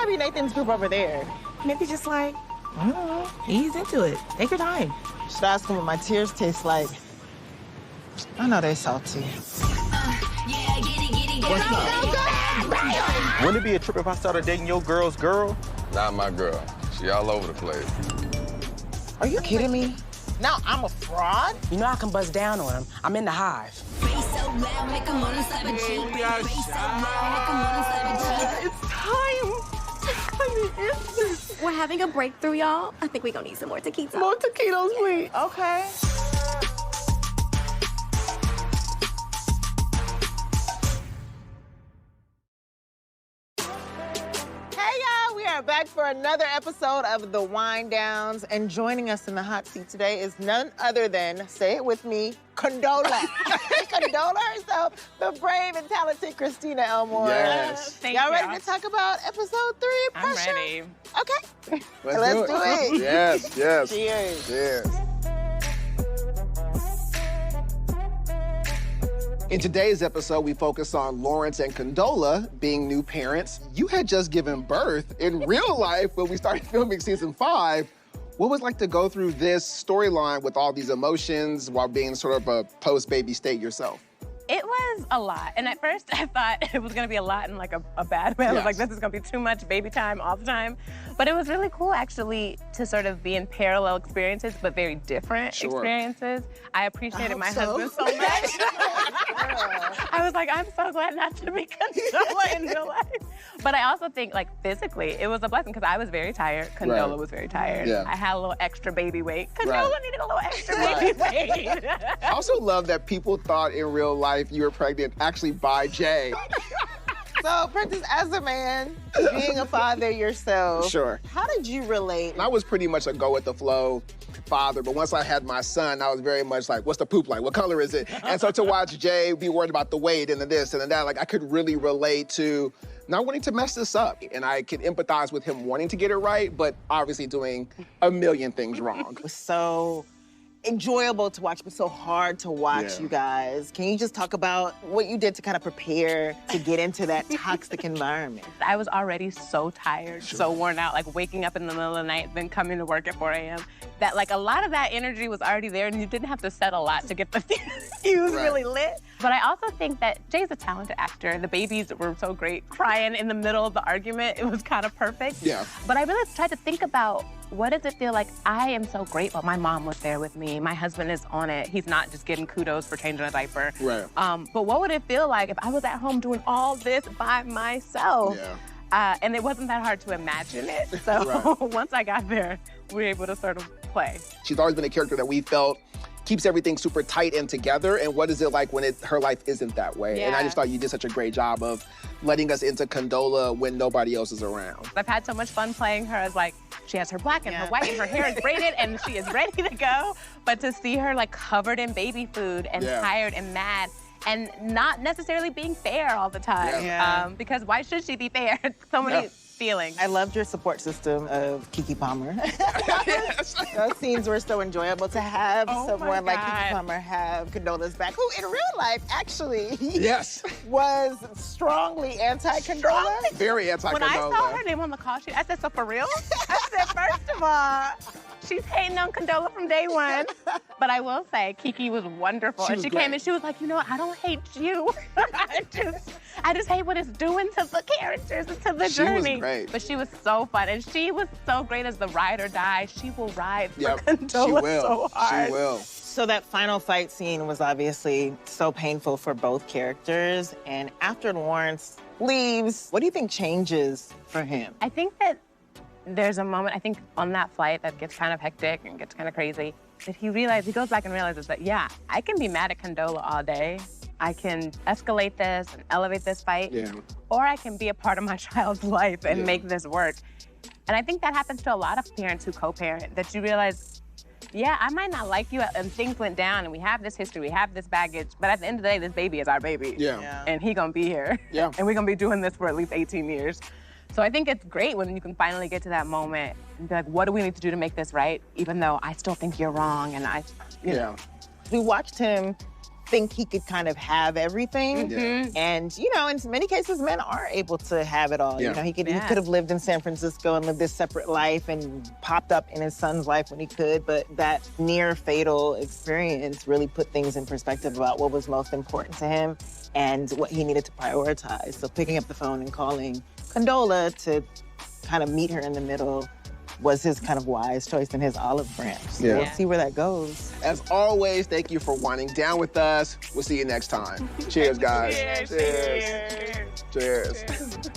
might be Nathan's group over there. Maybe just like, I don't know, ease into it. Take your time. Should ask him what my tears taste like. I know they salty. What's up? Wouldn't it be a trip if I started dating your girl's girl? Not my girl. She all over the place. Are you kidding me? Now I'm a fraud? You know I can buzz down on him. I'm in the hive. It's time to come in. We're having a breakthrough, y'all. I think we're gonna need some more taquitos. More taquitos, please. Okay. Back for another episode of The Wind Downs, and joining us in the hot seat today is none other than, say it with me, Condola. Condola herself, the brave and talented Christina Elmore. Yes. Y'all ready to talk about episode 3? Pressure? I'm ready. Okay. Let's do it. Yes, yes. Cheers. Cheers. In today's episode, we focus on Lawrence and Condola being new parents. You had just given birth. In real life, when we started filming season 5, what was it like to go through this storyline with all these emotions while being sort of a post-baby state yourself? It was a lot. And at first, I thought it was gonna be a lot in like a bad way. I was like, this is gonna be too much baby time all the time. But it was really cool, actually, to sort of be in parallel experiences, but very different experiences. I appreciated my husband so much. I was like, I'm so glad not to be Condola in real life. But I also think, like, physically, it was a blessing, because I was very tired. Condola was very tired. Yeah. I had a little extra baby weight. Condola needed a little extra baby weight. I also love that people thought in real life you were pregnant actually by Jay. So, Prentice, as a man, being a father yourself, how did you relate? I was pretty much a go-with-the-flow father, but once I had my son, I was very much like, what's the poop like? What color is it? And so to watch Jay be worried about the weight and the this and the that, like, I could really relate to not wanting to mess this up. And I could empathize with him wanting to get it right, but obviously doing a million things wrong. It was so enjoyable to watch, but so hard to watch, you guys. Can you just talk about what you did to kind of prepare to get into that toxic environment? I was already so tired, so worn out, like waking up in the middle of the night, then coming to work at 4 a.m. That like a lot of that energy was already there, and you didn't have to set a lot to get the fuse really lit. But I also think that Jay's a talented actor. The babies were so great. Crying in the middle of the argument, it was kind of perfect. But I really tried to think about, what does it feel like? I am so grateful. My mom was there with me. My husband is on it. He's not just getting kudos for changing a diaper. But what would it feel like if I was at home doing all this by myself? And it wasn't that hard to imagine it. So once I got there, we were able to sort of play. She's always been a character that we felt keeps everything super tight and together. And what is it like when her life isn't that way? And I just thought you did such a great job of letting us into Condola when nobody else is around. I've had so much fun playing her as like, she has her black and her white and her hair is braided and she is ready to go. But to see her like covered in baby food and tired and mad, and not necessarily being fair all the time. Because why should she be fair? So many feelings. I loved your support system of Keke Palmer. Those scenes were so enjoyable to have someone like Keke Palmer have Condola's back, who in real life actually was strongly anti-Condola. Very anti-Condola. When I saw her name on the call sheet, I said, so for real? I said, first of all, she's hating on Condola from day one. But I will say, Keke was wonderful. And she came and she was like, you know what, I don't hate you. I just hate what it's doing to the characters and to the journey. She was great. But she was so fun. And she was so great as the ride or die. She will ride for Condola so hard. She will. So that final fight scene was obviously so painful for both characters. And after Lawrence leaves, what do you think changes for him? I think that there's a moment, I think, on that flight that gets kind of hectic and gets kind of crazy, that he goes back and realizes that, yeah, I can be mad at Condola all day. I can escalate this and elevate this fight, or I can be a part of my child's life and make this work. And I think that happens to a lot of parents who co-parent, that you realize, yeah, I might not like you and things went down and we have this history, we have this baggage, but at the end of the day, this baby is our baby. And he gonna be here. And we're gonna be doing this for at least 18 years. So I think it's great when you can finally get to that moment and be like, what do we need to do to make this right? Even though I still think you're wrong and you know. We watched him think he could kind of have everything. And, you know, in many cases, men are able to have it all. You know, he could have lived in San Francisco and lived this separate life and popped up in his son's life when he could, but that near fatal experience really put things in perspective about what was most important to him and what he needed to prioritize. So picking up the phone and calling Condola to kind of meet her in the middle was his kind of wise choice and his olive branch. So we'll see where that goes. As always, thank you for winding down with us. We'll see you next time. Cheers, guys. Cheers. Cheers.